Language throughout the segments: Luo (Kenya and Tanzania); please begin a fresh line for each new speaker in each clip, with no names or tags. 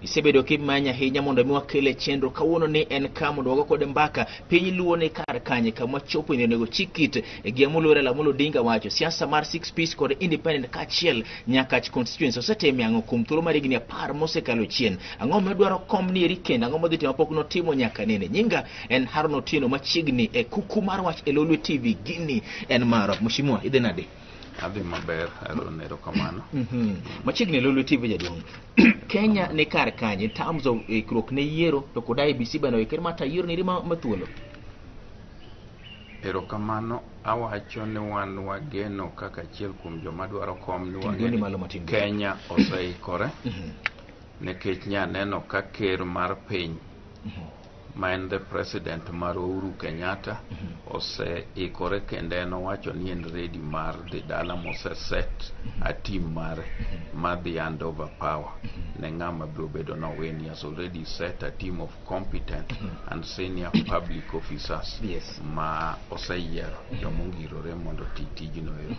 isebedo kimanya hinya mondo mi wakele chenro kawuono ni en ka mondo wago kode mbaka piny luo ne kar kanye kama chopo ne nego chikit e giamulore la mulo dinga wacho siasa mar 6 piece kod independent kachiel Nyakach constituency osetemi ang'o kuom thuolo mar higni 10 mosekalo chien ang'o medwaro kom ni eri kendo ang'o modhi timo pok notimo nyaka nene nyinga en Haron Otieno machiegni e Kuku Mar Wach e Lolwe Tv gini en maro mheshimiwa idhe nade
adhi maber ero kamano
machiegni Lolwe Tv jaduong Kenya ne kar kanye terms of ikruok ne yiero to kod IEBC bano iker mata yiero ni mathuolo
ero kamano awacho ni wan wageno kaka achiel kuom joma dwaro kom ni wang'e Kenya oseikore nikech nyaneno ka ker mar piny ma en the president mar Uhuru Kenyatta oseikore kendo en owacho ni en ready mar dhi dala moseset a team mare madhi hand over power ne ng'ama biro bedo no when he has already set a team of competent and senior public officers ma oseyiero jomongirore mondo tijno ero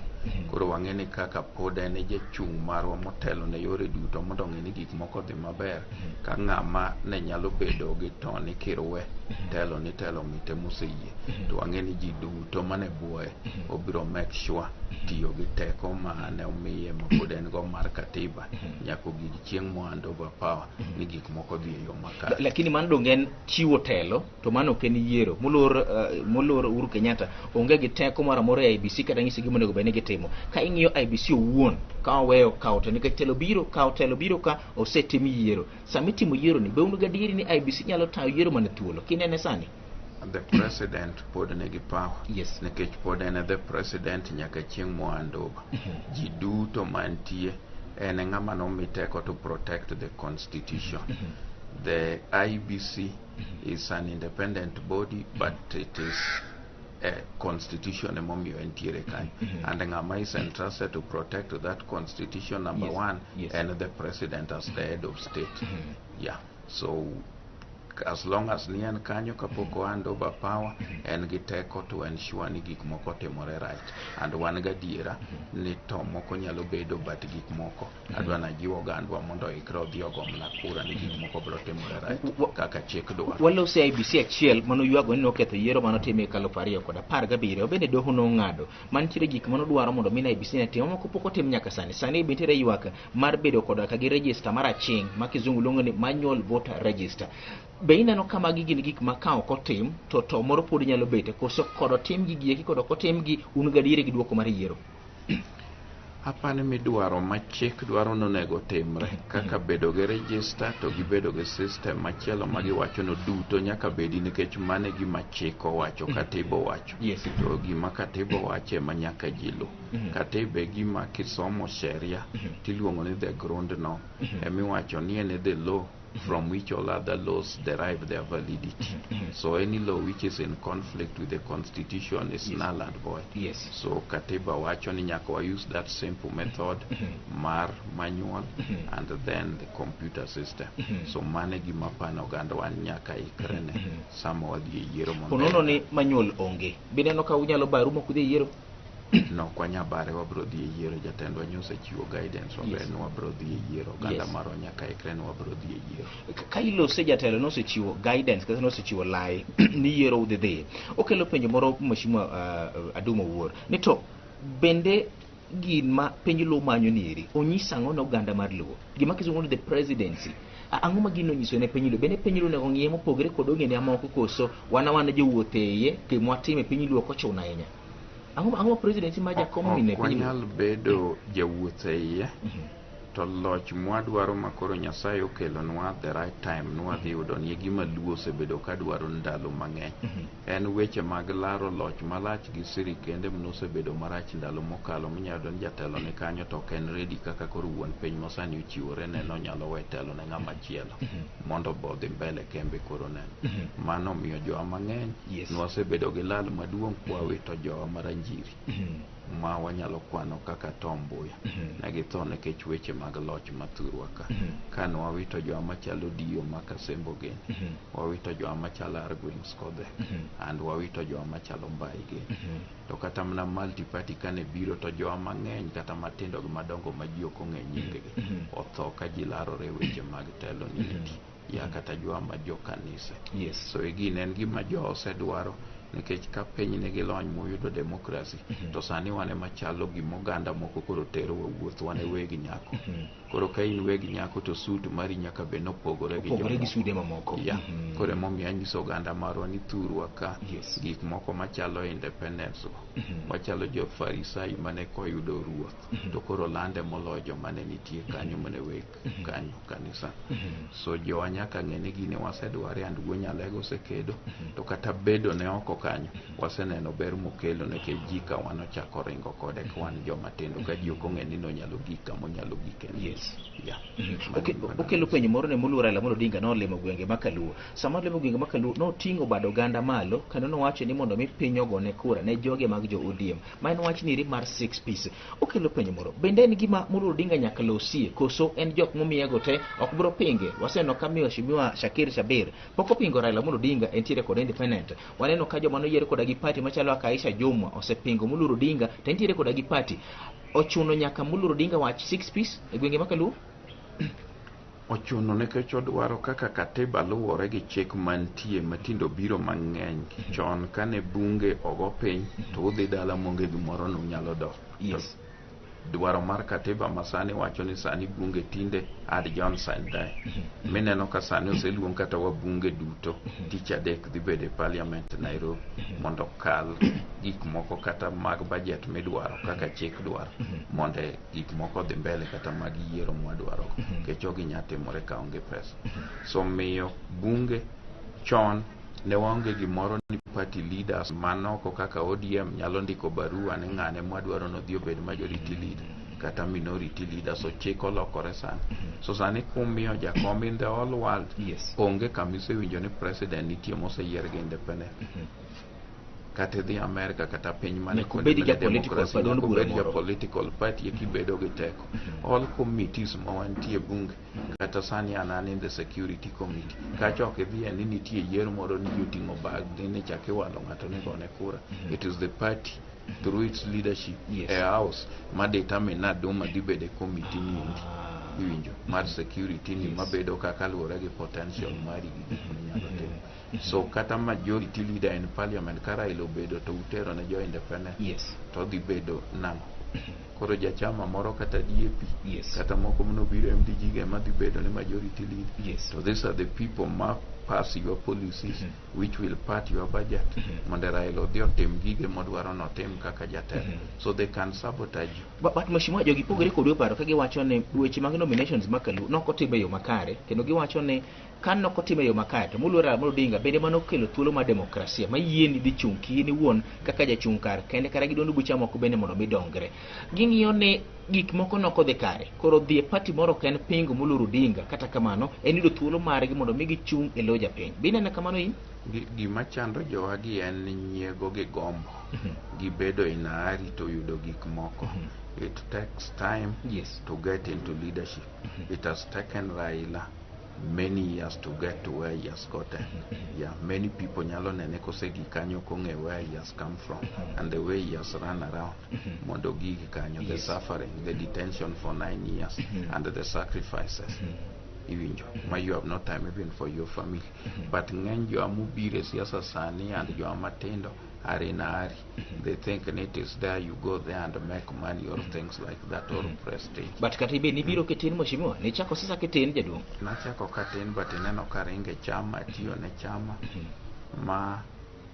koro wang'e ni kaka pod en jachung' marwa motelo ne yore duto mondo ng'e ni gik moko dhi maber ka ng'ama ne nyalo bedo gi toni kirwe telo ni telo mite moseyie to wang'e ni ji duto mane buoye obiro make sure tiyo gi teko ma ne omiye ma pod en go mar katiba nyako gig chieng' mo hand over power ni gik moko dhi e yo makare
lakini mano dong en chiwo telo to mano ok en yiero molor Uhuru Kenyatta onge gi teko moro amora e IEBC kata ng'isi gima onego bed ni gitimo ka ing'iyo IEBC owuon ka oweyo kawo to nikech telo biro ka osetim yiero sami timo yiero ni be un gadieri ni IEBC nyalo tayo yiero mana thuolo kinene sani
the president pod nigi power nikech pod en the president nyaka chieng' mo hand over ji duto mantie en ng'ama nomi teko to protect the constitution the IEBC is an independent body but it is a constitution emomiyo entiere kai and ng'ama is entrusted to protect that constitution number one and the president as the head of state so as long as ni en kanyo kapoko hand over power en gi teko to ensure ni gik moko timore right and wan gadiera ni to moko nyalo bedo but gik moko adwa na jiwo gandwa mondo ikro dhi ogomna kura ni gik moko biro timore right kaka chik dwaro
walose IEBC achiel mano yuago ni oketho yiero mano time kalo 2017 bende doho no ng'ado mantiere gik mano dwaro mondo mina IEBC ne timo moko pok otim nyaka sani bintiere yuaka mar bedo koda ka gi register mar chieng ma kizungu luongo ni manual voter register be ineno kama gin gik ma ka ok otim to moro pod nyalo bete koso kod otim gi gieki kod ok otim gi un gadiere gi duoko mar yiero
apani midwaro ma chik dwaro nonego timre kaka bedo gi register to gi bedo gi system machielo ma giwacho no duto nyaka bedi nikech mane gima chik owacho katiba owacho to gima katiba wacho ma nyaka jilu katiba gima kisomo sheria tiluongo ni the ground no emiwacho ni en the law from which all other laws derive their validity. So any law which is in conflict with the constitution is null and void. So katiba wacho ni nyaka wa use that simple method mar manual and then the computer system. So mane gima pano oganda wan nyaka ikrene sama wadhi yiero mondo.
Ponono ni manual onge. Bineno ka unyalo baru mokudhi yiero
no kwanya bare wabro dhi yiero jatendwa nyose chiwo guidance waber no wabro dhi yiero ganda maro nyaka ikren wabro dhi yiero
ka ilose jatelo no se chiwo guidance kata no se chiwo lai ni yiero udhi okelo penjo moro mheshimiwa Adumo Wuor ni to bende gin ma penjo lo manyo nieri onyisa ng'o no ganda mar luo gima kizungu ni the presidency ang'o ma gino nyiso ne piny luo bende piny luo nego ng'iye mopogre kod ogende amoko koso wana jowuotheye ke mwatime piny luo kochuna ahinya ang'o presidency ma jakom mine piny
nyal bedo jawuotheye to loch mwadwaro makoro Nyasaye okelonwa the right time nwadhi yudo ni gima luo osebedo ka dwaro ndalo mang'eny en weche mag laro loch malach gi sirikende mnosebedo marach ndalo mokalo minyalo ni jatelo ni kanyo to ken ready kaka koro wuon piny mosani ochiwore ne no nyalo wetelo ne ng'ama chielo mondo bodhi mbele kembe koro neno mano miyo jowa mang'eny nwasebedo gi lal maduong' kwa wito jowa maranjiri ma wanyalo kwano kaka Tom Mboya na githo nikech weche mag loch mathurwa ka. Kan wawito joma chalo Dio Makasembo gen, wawito joma chalo Arguin Skodhe, and wawito joma chalo Mbai gen. To kata mana multi party kane biro to joma ng'eny kata matindo gi madongo ma ji ok ong'e nyingegi otho ka ji larore weche mag telo ni ya kata joma jo kanisa. So gini en gima jo osedwaro nikech ka piny nigi lony moyudo demokrasi to sani wane machalo gimoganda moko koro tero wuoth wane wegi nyako. Koro ka in wegi nyako to suit mari nyaka be nopogore gi
sude mamoko.
Koro emomiyo anyiso oganda marwa ni thurwa ka gik moko machalo independence machalo jo farisai mane koyudo ruoth to koro lande moloyo joma ne nitie kanyo mane weg kanyo kanisa. So jowa nyaka ng'e ni gine wasedware and Wuonyalego osekedo to kata bedo ne oko kanyo waseneno ber mokelo nikech ji ka wan ochako ringo kode ka wan joma tindo ka ji ok ong'e ni nonyalo gik kama onyalo gike.
Okelo penjo moro ne moluora la Odinga nolimo gwenge makaluo. Sama limo gwenge makaluo noting'o bado oganda malo kendo nowacho ni mondo mi piny ogone kura ne joge mag jo ODM. Ma en wach niri mar 6 piece. Okelo penjo moro. Bende en gima moluora Odinga nyaka losie koso en jok momiyego te ok biro pinge. Waseno kamiyo Shimiwa Shakir Shabir pok opingo Raila Amolo Odinga entiere kod independent. Waneno ka joma noyier koda gi party machalo Akaisha Jumwa osepingo moluora Odinga to entiere koda gi party. Ochuno nyaka moluora Odinga wach 6 piece e gwenge makaluo.
Ochuno nikech odwaro kaka katiba luwore gi chik mantie matindo biro mang'eny chon kane bunge ogo piny to udhi dala monge gimoro no nyalo dok. Dwaro mar katiba masani wacho ni sani bunge tinde ad Johnson dai. Mineno ka sani oseluong kata wa bunge duto tich adek dhi bede parliament Nairobi mondo kal gik moko kata mag budget midwaro kaka chik dwaro mondo gik moko dhi mbele kata mag yiero mwadwaro kecho ginyatimore ka onge pesa. So miyo bunge chon ne waonge gimoro ni party leaders manoko kaka ODM nyalo ndiko barua ni ng'ane mwadwaro no dhi obed majority leader kata minority leader. So chik olokore sani. So sani kumiyo jakom in the whole world onge kamise winjo ni president nitie moseyier gi independent. Kata dhi America kata piny mane
kubedi ja
political party kibedo gi teko. All committees mawantie bunge kata sani anani in the security committee kacha ok dhi ni nitie yiero moro ni joting'o bag ni chake walo ng'ato ni gone kura. It is the party through its leadership a house ma determine na duma dhi bede committee ni iwinjo mar security ni mabedo kaka luwore gi potential mari gi nyalo timo. So kata majority leader in parliament kara ilo bedo to utero ne jo independent to dhi bedo nang'o. Koro jachama moro kata DAP kata moko mnobiro MDG ge ma dhi bedo ne majority leader. So these are the people ma pass your policies which will part your budget mondo Raila odhi otim gige modwaro notim kaka jatelo. So they can sabotage you.
But mheshimiwa jogi pogore kod paro ka giwacho ni weche mag nominations makalu nokotime yo makare kendo giwacho ni kan nokotime yo makare to moluora Amolo Odinga bende mano kelo thuolo ma demokrasia ma yieni dhi chung kini wuon kaka jachung kar kende kara gidonu bucha moko bende mondo midongre. Ging'iyo ne gik moko nokodhi kare koro dhi e party moro ken pingo moluora Odinga kata kamano en yudo thuolo margi mondo mi gichung e lo japiny. Bende na kamano in
gima chando jowagi en nyiego gi gombo gibedo inari to yudo gik moko. It takes time to get into leadership. It has taken Raila many years to get to where he has gotten. Many people nyalo nene kosegi kanyo kong'e where he has come from and the way he has run around mondo gigi kanyo, the suffering, the detention for 9 years and the sacrifices. Iwinjo ma you have no time even for your family. But ng'eny jo amubire siasa sani and jo amatindo are in a hurry. They think it is there, you go there and make money or things like that or prestige.
But katibe ni biro ketin mheshimiwa ni chako sasa ketin jaduong.
Na chako ketin but neno karinge chama tiyo ne chama ma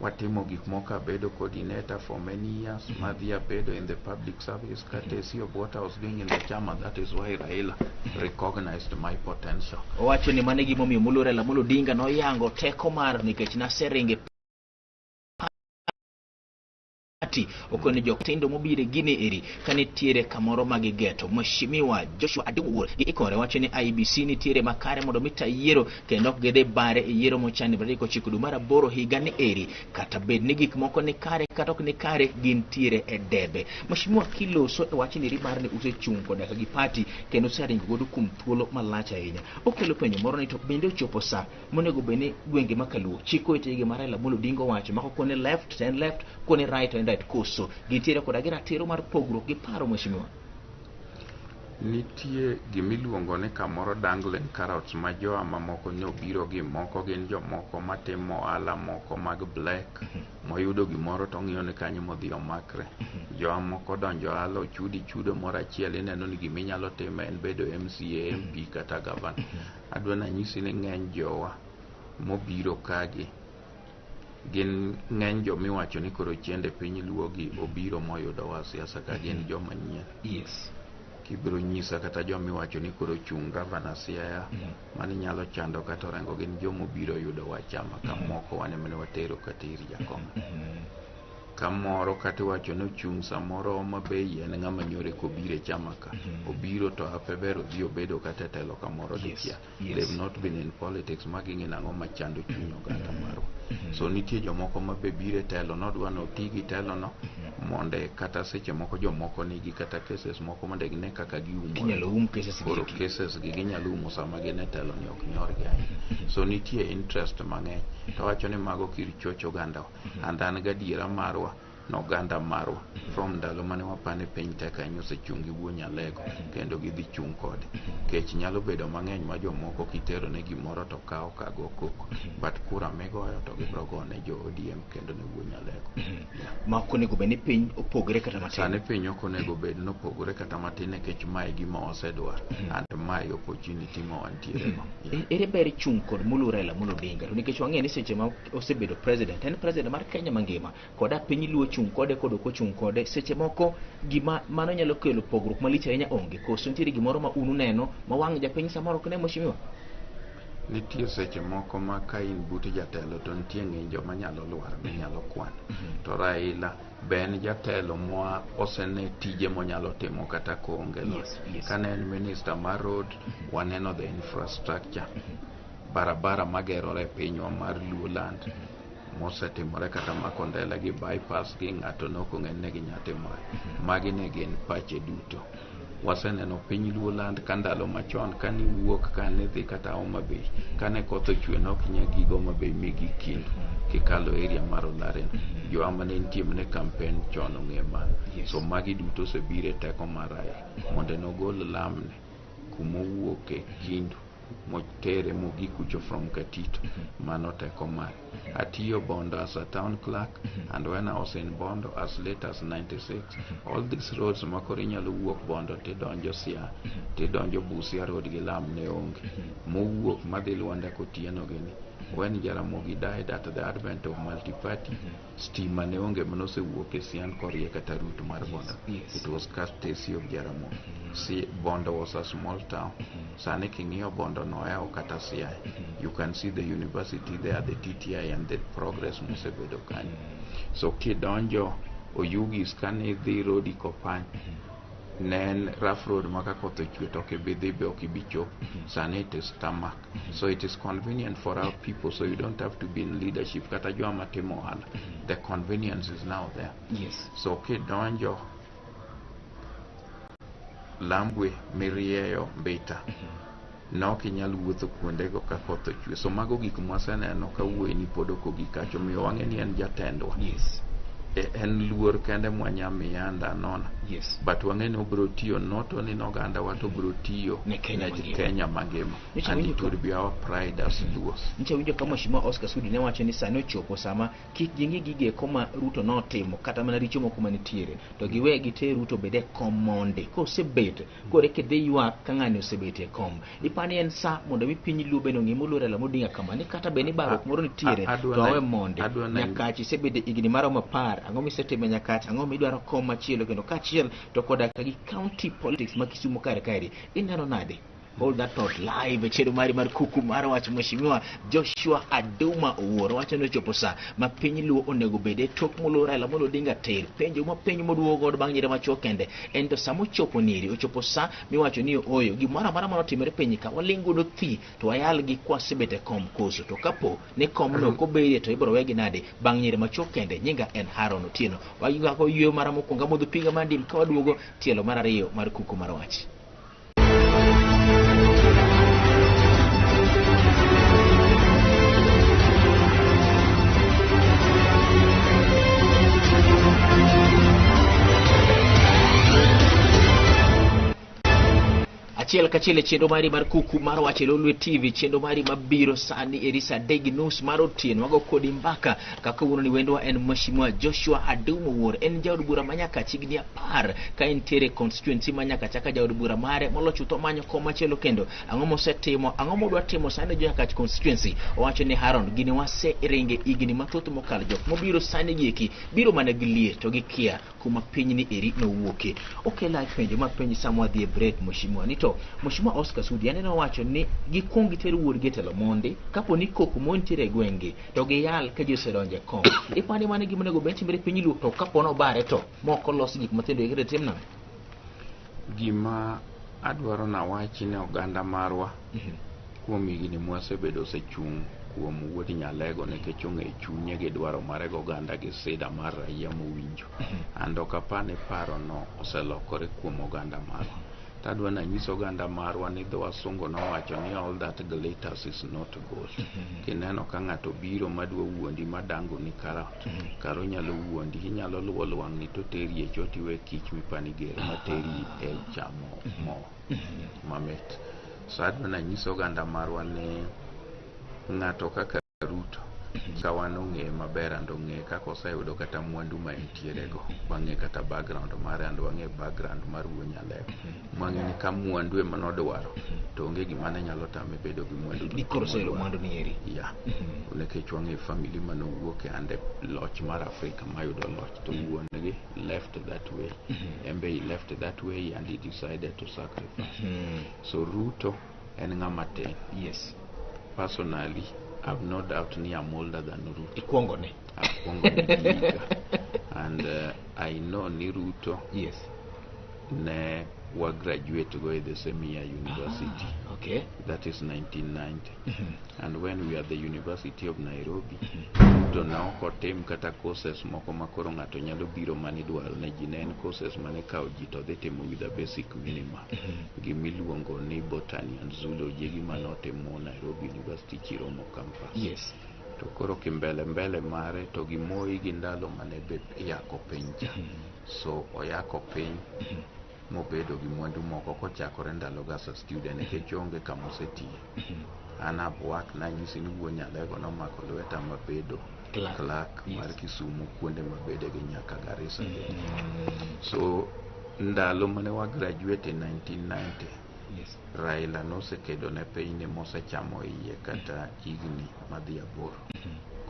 watimo gik moko bedo coordinator for many years madhia bedo in the public service kate see of what I was doing in the chama. That is why Raila recognized my potential.
Owacho ni mane gimomiyo moluora Amolo Odinga no yango teko mar nikech naseringe party okone joktindo mobire gini eri kanitiere kamoro magigeto. Mheshimiwa Joshua Adewuor gi ikore wacho ni IBC nitiere makare mondo mita yiero kendo ok gede bare yiero mochani bariko chikudu mara boro higa ni eri kata bed ni gik moko ni kare kata ok ni kare gintiere e debe. Mheshimiwa kiloso e wacho ni rimar ni usechung koda gi party kendo saringo godo kum thuolo malach ahinya. Okelo penyo moro ni to bende ochopo sa monego beni gwenge makaluo chiko itege mara la mulo dingo wacho mako kone left and left kone right and right koso gitiere koda gi ratiro mar pogruok gi paro. Mheshimiwa
nitie gimiluongo ni kamoro dangling carrots ma joa mamoko nyobiro gi moko gin jomoko matimo ohala moko mag black moyudo gimoro to ng'iyo ni kanyo modhi omakre. Joa moko donjo ohala chudi chudo moro achiel ineno ni giminyalo timo en bedo MCA, MP kata gavana. Adwa nanyisi ni ng'eny jowa mobiro kagi gin ng'eny jomiwacho ni koro chiende piny luogi obiro moyudo wa siasa ka gin joma nyien.
Yes.
Kibiro nyisa kata jomiwacho ni koro chung gavana Siaya mani nyalo chando kata rengo gin jomo biro yudo wachama kamoko wane mene watero katiri jakoma. Kamoro kata wacho no chung samoro Homabay en ng'ama nyore kobire chama ka obiro to apebero dhi obedo kata telo kamoro dikia. They've not been in politics maging'e nang'o machando chuny oganda marwa. So nitie jomoko mabe bire telo nodwa no tigi telo no monde kata seche moko jomoko nigi kata cases moko monde gine kaka giumo koro cases gi ginyalo umo sama gine telo ni ok nyorgi ahinya. So nitie interest mang'eny to wacho ni mago kir chocho oganda andan gadiera marwa no ganda marwa from ndalo mane wapane piny tek kanyo osechungi wuo Nyalego kendo gidhi chung kode kech nyalo bedo mang'eny ma jomoko kitero ne gimoro to kawo kago koko but kura migoyo to gibro gone jo ODM kendo ne wuo Nyalego.
Ma ok onego bed ni piny opogore kata matin.
Sani piny ok onego bed ni opogore kata matin nikech mae gima wasedwar and mae opportunity ma wantiere go.
Ere ber chung kod mulure la mulo dinga to nikech wang'e ni seche ma osebedo president en president mar Kenya mangima koda piny luo chung kode kod ok chung kode seche moko gima mano nyalo kelo pogruok malich ahinya onge koso nitiere gimoro ma unu neno ma wang' japiny samoro ok ne. Mheshimiwa
nitie seche moko ma ka in but jatelo to nitie ng'injo manyalo lwar minyalo kwan to Raila ben jatelo mwa osene tije monyalo timo kata koonge kane en minister mar road waneno the infrastructure barabara magerore pinywa mar Luoland mosetimore kata makondela gi bypass gi ng'ato nokong'en ne ginyatimore magi ne gin pache duto. Waseneno piny Luoland ka ndalo machon kani wuok kane dhi kata Homabay kane koth ochwe nok nya gigo Homabay migi kind kikalo area mar Olaren jo amane nitie mne campaign chon ong'ema. So magi duto osebire teko mar Raila mondo nogol lamne kumowuoke kindu motere mogikucho from Katito mano teko mare. Atiyo Bondo as a town clerk and when I was in Bondo as late as 96 all these roads makoro inyalo wuok Bondo tidonjo Siaya tidonjo Busia road gi lam ne onge mowuok madhi Luanda kotieno gini. When Jaramogi died at the advent of multi-party stima ne onge manosewuok e Sian korie kata route mar Bondo. It was courtesy of Jaramogi. See, Bondo was a small town. Sani king'iyo Bondo noyao kata Siaya. You can see the university there, the TTI and the progress mosebedo kanyo. So kidonjo Oyugis kane dhi road Ikopany nen rough road maka koth ochwe to kibidhi be ok ibichop. Sani it is tarmac. So it is convenient for our people, so you don't have to be in leadership kata joma timo ohala. The convenience is now there. So kidonjo Lambwe Mirieyo Mbita nok inyalo wuotho kuondego ka koth ochwe. So mago gik mwaseneno ka wuoyi ni pod ok ogikacho miyo wang'e ni en jatendwa. En luor kende mwanyamiya ndanona. But wang'eni obro tiyo not only noganda wato obro tiyo ne Kenya mangima. And it would be our pride as Luos.
Niche winjo kama Mheshimiwa Oscar Sudi ne wacho ni sani ochopo sama kik gingi gige koma Ruto notimo kata mana richo moko manitiere to giwe gite Ruto bede kom monde kosebet kore kedhi ywak ka ng'ani osebet e kom. Ipani en sa mondo mi piny Luo beno ng'imo lore la modinga kama ni kata beni barok moro nitiere to awe monde Nyakach isebede igni maro mapar ang'o misetimo Nyakach ang'o midwaro kom machielo kendo kachiel to koda ka gi county politics ma Kisumu kare ineno nade? hold that thought live Chenro mari mar Kuku Mar Wach Mheshimiwa Joshua Aduma Owuor wacho ni chopo sa ma piny luo onego bede tok molora la molo dinga ter penjo ma penjo moduogo od bang' nyire machuok kende en to samo chopo niri ochopo sa miwacho ni oyo gimoro amora manotimore piny ka walingo do thi to ayal gi kwasebete kom koso to kapo ne kom no kobede to ibro wegi nade bang' nyire machuok kende nyinga en Haron Otieno wagiga ko yweyo mara mokwongo modho pinga mandim ka waduogo tielo mar ariyo mar Kuku Mar Wach. Achiel kachiel chenro mari mar Kuku Mar Wach Lolwe TV chenro mari mabiro sani erisa degi nus mar otieno wago kodi mbaka kaka wuono ni wendwa en Mheshimiwa Joshua Aduma Owuor en jaod bura ma Nyakach higni 10 ka entiere constituency ma Nyakach ka jaod bura mare molocho to manyo koma machielo kendo ang'o mosetimo ang'o modwa timo sani jo Nyakach constituency owacho ni Haron gini wase ringe igni mathoth mokalo jok mobiro sani gieki biro mana gi lier to gi kia kuma piny ni eri no wuoke okela penjo ma penjo samwa dhi break Mheshimiwa nito Mheshimiwa Oscar Sudi aneno wacho ni gikongi ter wuor getelo monde kapo ni koko montiere gwenge to giyal ka jose donje kom ipani mane gimone go benti mere piny luo to kapo no bare to moko los gik matendo igre timna
gima adwaro na wachi ne oganda marwa kuom higni mwasebedo sechung kuom wuod nyalego nikech ong'e chunye gi dwaro mare go oganda gi sida mar raia mowinjo ando kapane paro no oselokore kuom oganda marwa tadwa na nyiso oganda marwa ni dho wasungu nowacho ni all that glitters is not gold kineno ka ng'ato biro madwa wuondi madango ni karot karo nyalo wuondi inyalo luwo lwang'ni to teri e choti we kich mipani ger materi e chamo mo mamit so adwa na nyiso oganda marwa ni ng'ato kaka Ruto kawan ong'e maber ando ng'e kaka oseyudo kata mwandu ma entiere go wang'e kata background mare ando wang'e background mar wuon nyalego wang'e ni ka mwandu ema nodwaro to onge gima ne nyalo tame bedo gi mwandu
ni koroselo mwandu ni eri
ya nikech wang'e family manowuok e ande loch mar Afrika mayudo loch to wuon gi left that way embe he left that way and he decided to sacrifice so Ruto en ng'ama ten
yes
personally I've no doubt ni I'm older than Ruto.
Ikuongo ne.
And I know ni Ruto.
Yes.
Ne wa graduate go at the same year university.
Okay.
That is 1990. And when we are at the University of Nairobi, Ruto na okotem kata courses moko makoro ng'ato nyalo biro mani dwaro ne ji ne courses mane kao ji to dhi timo with a basic minimum. Gimiluongo ni botany and zoology gimanotimo Nairobi University Chiromo campus.
Yes.
To koro kimbele mare to gimoi gi ndalo mane bet yako piny cha. So oyako piny mobedo gi mwandu moko kochakore ndalo gasa student nikech onge kama osetie ana bwak na nyisi ni wuon nyalego nomako lweta mabedo clerk mar Kisumu kuonde mabede gi nyaka Garissa so ndalo mane wa graduate in 1990
yes.
Raila nosekedo ne piny ne mosechamo iye kata higni madhi aboro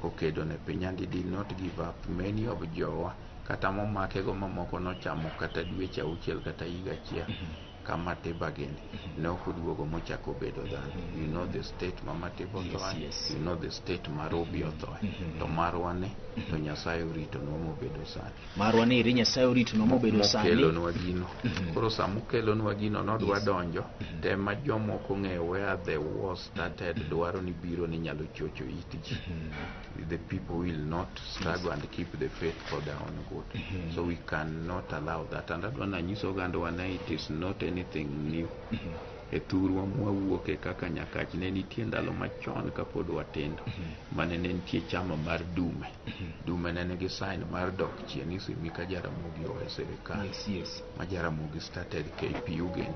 kokedo ne piny and did not give up many of jowa kata momake go mamoko nochamo kata dweche auchiel kata higa achiel kama Tebageni ne okuduogo mochako bedo dhano you know the state mama Tebo
yes.
You know the state Marobi othoe to marwa ne to Nyasaye orito no mobedo sani
marwa ne iri Nyasaye orito no mobedo sani
kelonwa gino koro samo kelonwa gino nodwa donjo te ma jomoko ng'eyo where the war started dwaro ni biro ni nyalo chocho itji the people will not struggle and keep the faith for their own good so we cannot allow that and adwa na nyiso oganda wana it is not anything new e thurwa mwawuoke kaka Nyakach ne nitie ndalo machon kapod watindo mane ne nitie chama mar dume dume ne nigi sign mar dok chien isemi ka Jaramogi owe sirikal
yes.
ma Jaramogi started KPU geni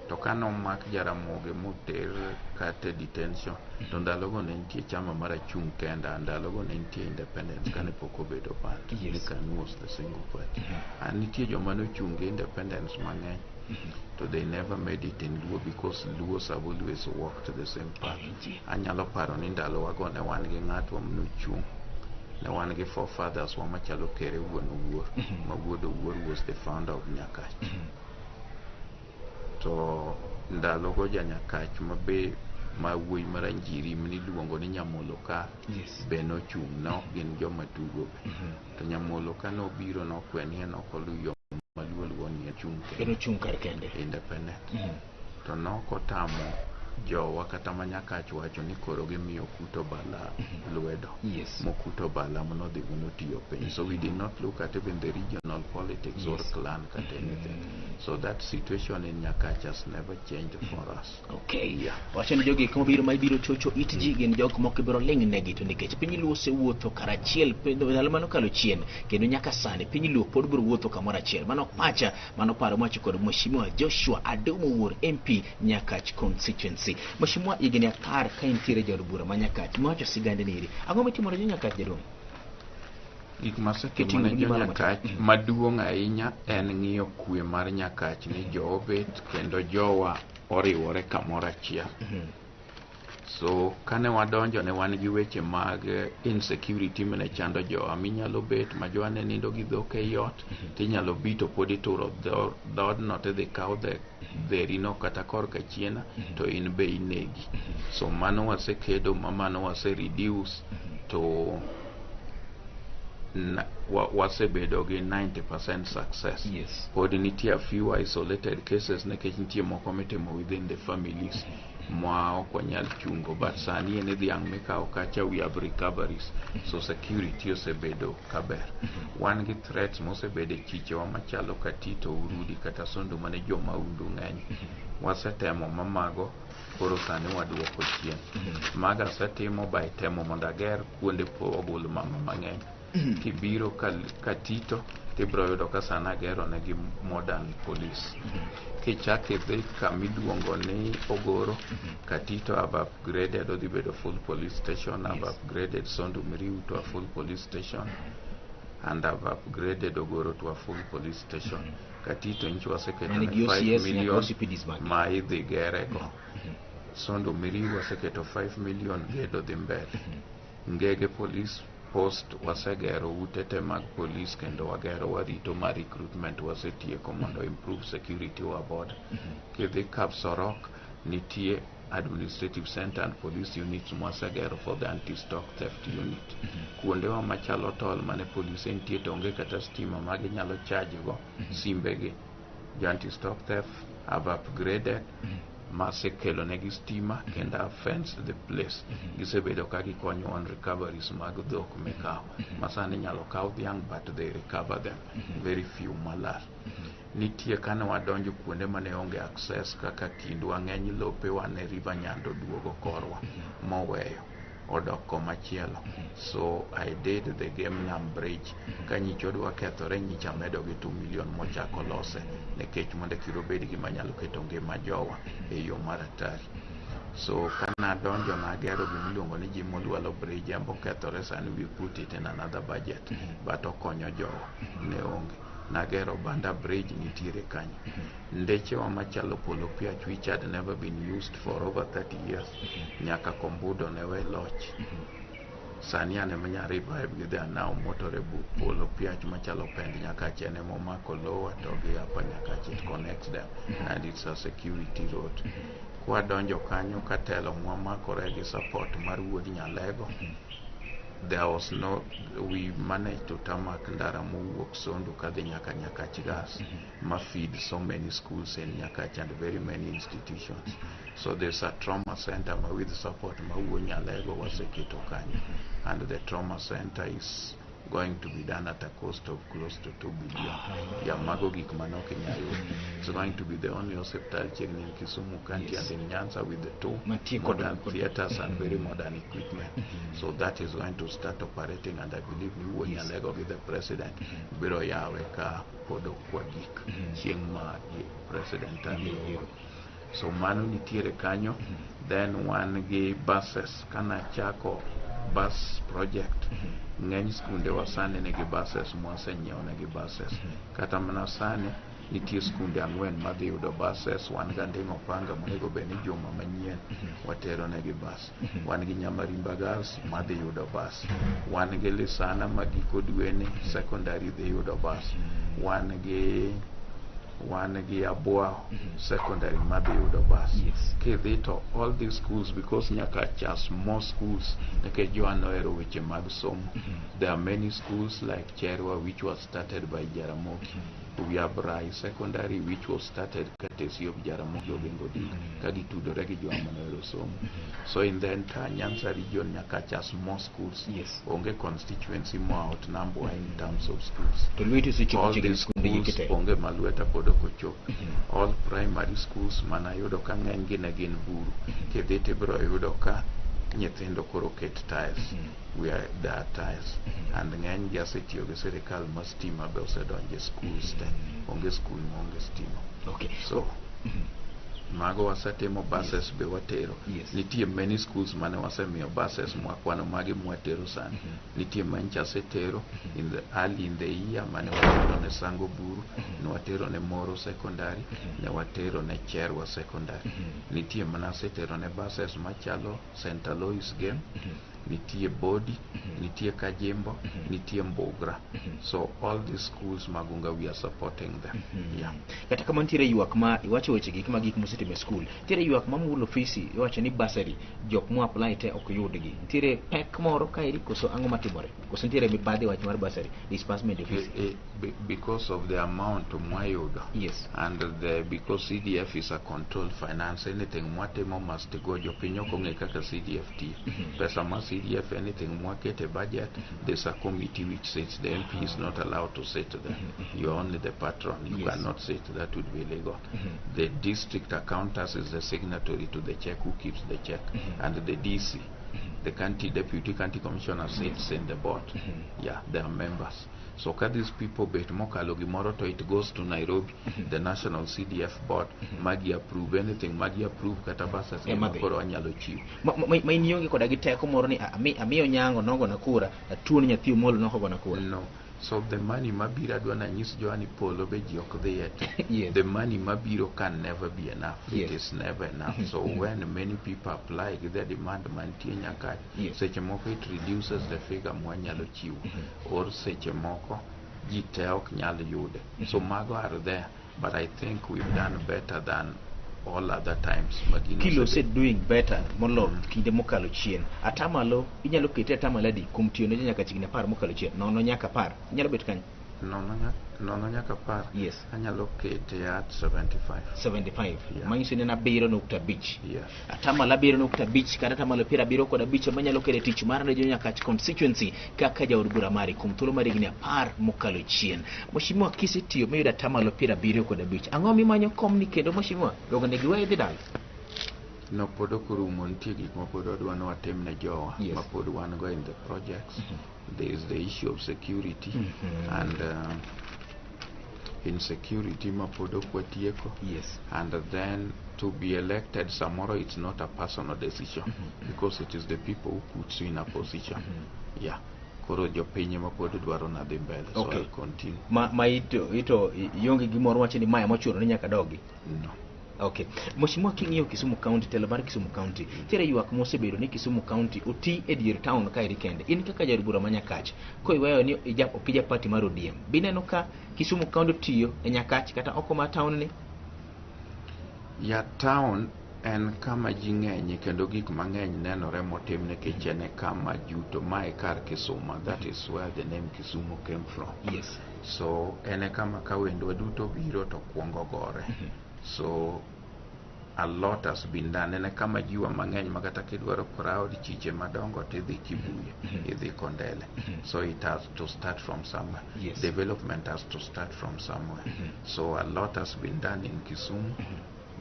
to kanomak Jaramogi moter kate detention to ndalogo ne nitie chama mar achung' kenda ndalogo ne nitie independence kane pok obedo band
yes.
KANU was the single party and nitie joma nochungi independence mang'eny so they never made it in Luo because Luos have always walked the same path. Anyalo paro ni ndalo wago ne wan gi ng'atwa manochung' ne wan gi forefathers wa machalo kere wuon Owuor ma wuod Owuor was the founder of Nyakach to ndalo go Nyakach mabe ma wuoyi maranjiri mani luongo ni Nyamolo ka be nochung' no gin joma tugo to Nyamolo ka nobiro nokwenie nokoluyo maluoluo ni chung
kar kende
independent to nokotamo jowa kata ma Nyakach wacho ni koro gimiyo Kuto Bala lwedo Mokuto Bala manodhi monotiyo piny. So we did not look at even the regional politics or clan kat anything. So that situation in Nyakach has never changed for us.
Okay. Wacho ni jogi kama biro mai biro chocho itji gin jok moko biro ling negi to nikech piny luo se wuotho karachiel ndalo mano kalo chien kendo nyaka sani piny luo pod biro wuotho kamoro achiel. Mano pacha mano paro mwacho kod Mheshimiwa Joshua Adomo Wuor MP Nyakach constituency. Mheshimiwa igni akar ka intiere jod bura ma Nyakach mawacho sigande niri ang'o mitimore jo Nyakach jadong
gik masetimore jo Nyakach maduong' ahinya en ng'iyo kwe mar Nyakach ni joobet kendo jowa oriwore kamoro achiel. So kane wadonjo ne wan gi weche mag insecurity mane chando jowa minyalo bet ma jowa ne nindo gi dhok e yot tinyalo bito pod ituro dhod no tidhi kaw dheri no kata kor ka chiena to in be inegi. So mano wasekedo mano wase reduce to wasebedo gi 90% success. Pod nitie a few isolated cases nekech nitie moko mitimo within the families ma ok wanyal chungo, but sani en dhiang' mikawo kacha we have recoveries. So security osebedo kaber. Wan gi threats mosebedo chichewa machalo katito urudi kata Sondu mane joma undu ng'eny. Wasetemo mamago koro sani waduoko chien. Maga setimo by temo mondo ager kuonde ogul mama mang'eny. Kibiro katito tibro yudo ka sana agero negi modern police. Kichak idhi kamiluongo ni Ogoro Katito have upgraded odhi bedo full police station. Have upgraded Sondu Miriu to a full police station and have upgraded Ogoro to a full police station. Katito nchi waseketo 5 million ma idhi gerego. Sondu Miriu waseketo 5 million gedo dhi mbele. Ngege police post wasegero utete mag police kendo wagero warito ma recruitment wasetieko mondo improve security wa border. Kidhi Kapsorok nitie administrative center and police units wasegero for the anti-stock theft unit. Kuonde wa machalo tol mane police nitie to onge kata stima magi nyalo charge go simbegi. The anti-stock theft have upgraded masekelo negi stima kendo have fenced the place. Gisebedo ka gikonyo on recoveries mag dhok mikawo. Masani nyalo kaw dhiang' but they recover them. Very few malal. Nitie kane wadonjo kuonde mane onge access kaka Kindwa ng'eny lope wane River Nyando duogo korwa moweyo odok komachielo. So I did the game Nam Bridge kanyicho dwa kethore nyicha medo gi 2 million mochako lose nekech mondo kiro bed gi manyalo keto ngima jowa e yo maratari. So kana donjo na gero gi miluongo ni Jimolwalo Bridge ambo kethore sani we put it in another budget but okonyo jowa ne onge. Nagero Banda Bridge nitiere kanyo. Ndeche wa machalo Polo Piach which had never been used for over 30 years. Nyaka Kombudo newe loch. Sani ane manya revive gi they are now motorable. Polo Piach machalo Pend Nyakach ene momako lower to gi hapa Nyakach it connects them and it's a security road. Kwa donjo kanyo katelo mwamakore gi support mar wuod Nyalego. There was no, we managed to tarmac ndara wuok Sondu kadhi nyaka Nyakach gas ma feed so many schools in Nyakach and very many institutions. So there's a trauma center with support ma wuod Nyalego waseketo kanyo, and the trauma center is going to be done at a cost of close to 2 billion. Yamago gikmano Kenyayo. It's going to be the only hospital chieng in Kisumu County and in Nyanza with the 2 modern theaters and very modern equipment. So that is going to start operating, and I believe New Nyalego with the president biro yawe ka podo kwa gik chieng ma president and so mano nitiere kanyo. Then one gi buses kana chako bus project. Ng'eny skunde wasane negi buses mwasenyiewo negi buses. Kata mana sane nitie skunde 4 madhi yudo buses. Wan ganding'o panga monego beni juma manyien watero negi bus. Wan gi Nyamarimba Girls madhi yudo bus. Wan gi Lisana magiko dweni secondary dhi yudo bus. Wan gi wan gi Abua secondary madhiyudo bus. Kidhi to all these schools, because Nyakach has more schools nikech Joan ohero weche mag somo. There are many schools like Cherwa, which was started by Jaramogi. We have Rai Secondary, which was started courtesy of Jaramogi Oginga Odinga, kagitudore gi joma nohero somo. So in the entire Nyanza region, Nyakach has more schools. Onge constituency more outnumber in terms of schools. All these schools onge malweta pod ok ochop. All primary schools manayudo ka ng'eny gi ne gin buru. Kidhi tibiro yudo ka nyithindo koro ket tiles. There are tiles. And ng'eny gi asetiyo gi sirikal ma stima be osedonje schools te. Onge school ma onge stima. So mago wasetimo buses be watero. Nitie many schools mane wasemiyo buses mwakwano magi mwatero sani. Nitie mancha setero early in the year mane watero ne Sango Buru, ne watero ne Moro Secondary, ne watero ne Cherwa Secondary. Nitie mana setero ne buses machalo St. Alois Game, nitie Bodi, nitie Kajimbo, nitie Mbogra. So all these schools magunga we are supporting them.
Kata kama nitiere ywak ma iwacho weche gik ma gik mosetime school, nitiere ywak ma mulo ofisi iwacho ni bursary jok mo apply te ok yudgi. Nitiere pek moro kairi koso ang'o matimore? Koso nitiere mibadhi wach mar bursary disbursement office?
Because of the amount mwayudo. And because CDF is a controlled finance, anything mwatimo must go. Jopiny ok ong'e kaka CDF tiyo. Pesa ma CDF, anything mwakete a budget, there's a committee which says the MP is not allowed to sit there. You're only the patron. You cannot sit. That would be illegal. The district accountant is the signatory to the check who keeps the check. And the DC, the deputy county commissioner, sits in the board. They are members. So these people bet mokalo gimoro to it goes to Nairobi, the national CDF board, magi approve anything, magi approve kata basa koro anyalo chiwo.
Ma inionge koda gi teko moro ni amiyo nyango nongo na kura, atuoni nyathi molo nongo na kura.
No. So the money mabira dwana nyis Joani Polo be ji ok dhi yet. The money mabiro can never be enough. It is never enough. So when many people apply the demand mantie Nyakach, seche moko it reduces the figure mwanyalo chiwo. Or seche moko ji te ok nyal yude. So mago are there, but I think we've done better than all other times.
Kilo said doing better molo kinde mokalo chien. Atamalo inyalo kete atamalo di kum tiyo ne Nyakach chigni par mokalo chien. Nono nyaka par. Inyalo bet kany?
Nono nyaka par. Anyalo kete at 75.
Manyiso ni na biro nukta beach. Atamalo biro nukta beach kata atamalo pira biro koda beach manyalo kete tich mar ne Nyakach constituency kaka jaod bura mari kum thuolo mar higni apar mokalo chien. Mheshimiwa kisetiyo miyudo atamalo pira biro koda beach. Ang'o mimanyo kom ni kendo Mheshimiwa? Dogo ne giwe dhi dal.
No podo kurumo nitie gik ma pod wadwano watim ne jowa ma pod wan go in the projects. There is the issue of security and insecurity ma pod ok watieko. And then to be elected samoro it's not a personal decision because it is the people who puts you in a position. Koro jopiny ma pod dwaro na dhi mbele. So I'll continue.
Ma ito yonge gimoro wacho ni maya mochuno ni nyaka dogi?
No.
Mheshimiwa king'iyo Kisumu County, telo mar Kisumu County, tiere ywak mosebedo ni Kisumu County oti e dier town ka iri kende. In kaka jaod bura ma Nyakach, ko iweyo ni okija party mar ODM. Bineno ka Kisumu County tiyo e Nyakach kata oko ma town ni?
Town en kama ji ng'eny kendo gik mang'eny nenore motim nikech en kama juto mae kar Kisumu. That is where the name Kisumu came from. So en kama ka wendwa duto biro to kuongo gore. So a lot has been done. En kama jiwa mang'eny makata kidwaro crowd chiche madongo tidhi Kibuye, idhi Kondele. So it has to start from somewhere. Development has to start from somewhere. So a lot has been done in Kisumu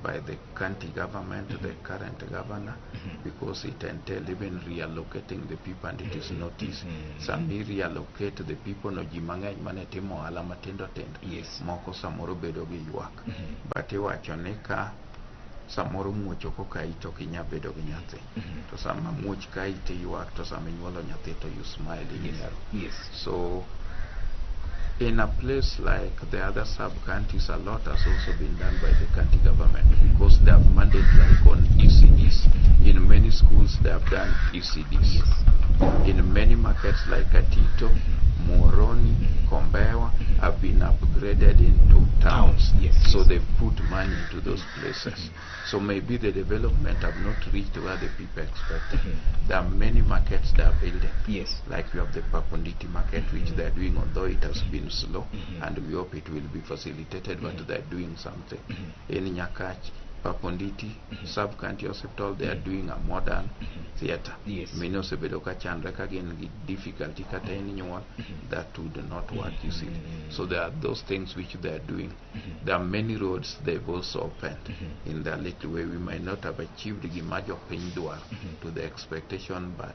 by the county government, the current governor, because it entails even reallocating the people, and it is not easy. Some reallocate the people no jimang'eny mane timo ohala matindo tindo. Moko samoro bedo gi ywak. But iwacho ni ka samoro muoch ok ka ito kinya bedo gi nyathi. To sama muoch ka ite ywak, to sama inyuolo nyathi to you smile in So in a place like the other sub-counties, a lot has also been done by the county government because they have mandate like on ECDs. In many schools they have done ECDs. in many markets like Atito, Moroni, Kombewa have been upgraded into towns. So they put money into those places. So maybe the development have not reached where the people expected. There are many markets that are building. Like we have the Paponditi market, which they are doing, although it has been slow, and we hope it will be facilitated, but they are doing something. In Nyakach, Paponditi, sub-county hospital, they are doing a modern theater. Many also bedoka chandreka again difficulty kata anyone that would not work, you see. So there are those things which they are doing. There are many roads they've also opened in their little way. We might not have achieved the Gimajo Pindua to the expectation, but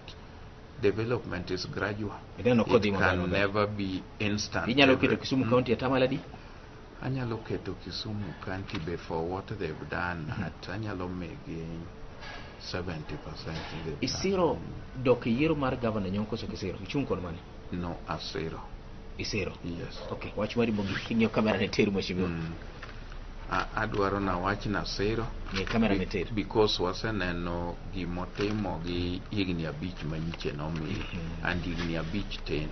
development is gradual. It can never be instant.
Kisumu County atamaladi.
Anyalo keto Kisumu County before what they've done at anyalo making 70%.
Isiro dok yiero mar governor nyonko so kisiro ichung kon mane?
No, asiro.
Isiro?
Yes.
Okay, wach mari mogi kinyo kamera ne teru mashimo.
Adwaro na wach na siro
ni kamera ne teru
because waseneno gimotimo gi higni abich manyiche nomi and higni abich 10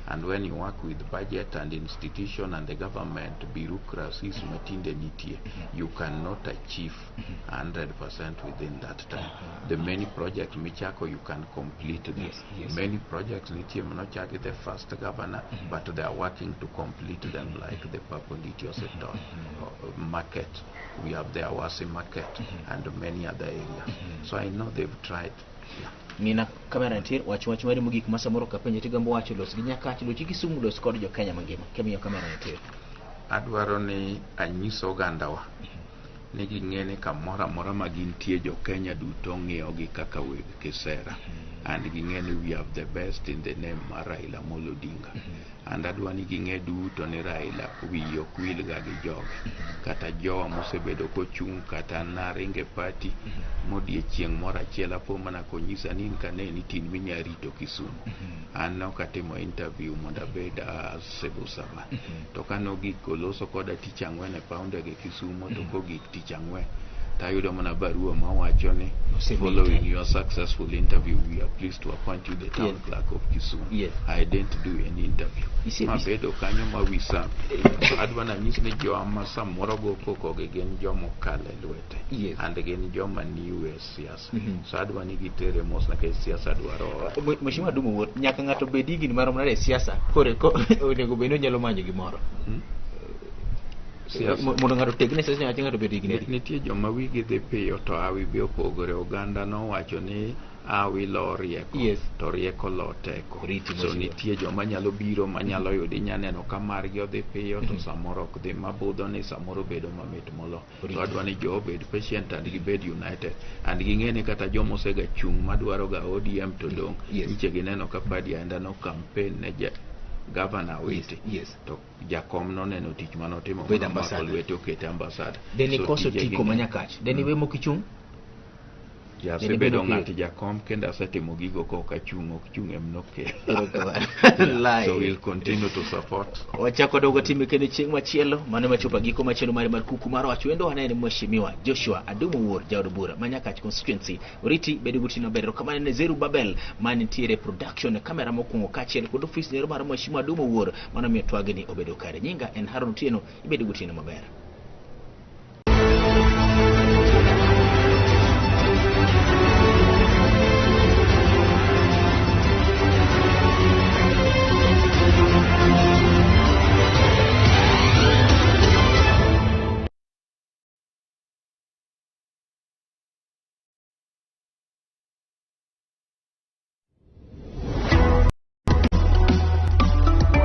and when you work with budget and institution and the government bureaucracies matinde nitie, you cannot achieve 100% within that time. The many projects michako you can complete them. Many projects nitie manochaki the first governor, but they are working to complete them, like the Paponditi sector market. We have the Awasi market and many other areas. So I know they've tried.
Nina kamera ntir wach mari mogik masamoro kapenje tigambo wacho los gi Nyakach lo Kisumu los kod jo Kenya mangima. Kemiyo kamera ntir.
Adwaro ni anyiso gandawa ni ging'ene kamoro amora ma gintie jo Kenya duto ng'iyogi kaka weg kisera. And ging'ene we have the best in the name mar Raila Amolo Odinga. And adwa ni ging'e duto ni Raila wiye ok wil ga gi joge kata jowa mosebedo kochung' kata naringe party modiechieng' moro achiel apo mana konyisa ni kane ni tin minyarito Kisumu. An nokatimo interview mondo abed civil servant. To kanogik koloso koda tich ang'wen e paw ndege Kisumu, to kogik tich ang'wen tayudo mana barua mawacho ni following your successful interview we are pleased to appoint you the town clerk of Kisumu. I didn't do any interview. Mabedo kanyo mawisa. Adwa na nyis ni joma samoro go koko gen jomo kale lwete and gen joma niwe siasa. So adwa ni gitere mos na ke siasa dwaro.
Mheshimiwa Dumo wuot nyaka ngato bedi gini marom na siasa kore ko onego beno nyalo manyo gimoro. Mondo ngato tegne sesa nyaka ngato bedi gini.
Nitie joma wigi dhi piyo to awi bi opogore. Oganda no wacho ni awi lo rieko to rieko lo teko. So nitie joma nyalo biro manyalo yudi nyaneno ka margi odhi piyo to samoro ok dhi mabudho ni samoro bedo mamit molo. To adwa ni jo obed patient and gibed united and ging'ene kata joma osega chung' madwaro ga ODM to dong' niche gineno ka padi aenda no campaign ne Governor Witi. To jakom no neno tich manotimo mako lwete okete ambassador.
Deni koso tiko Nyakach. Deni we mokichung?
Jasebedo ng'ati jakom kenda asetimo gigo koka chung' ok chung' emnoke. So we'll continue to support.
Wachako dogo timu kene chieng' machielo mane machopa giko machielo mare mar Kuku Mar Wach wendo ane ni Mheshimiwa Joshua Adumo Wuor jaod bura Nyakach constituency. Oriti bedo gutino bedro kamane ne Zerubabel mane tiere production kamera mokungo kachiel kod office nero mar Mheshimiwa Adumo Wuor mane miyo twagni obedo kare. Nyinga en Haron Tieno ibedo gutino maber.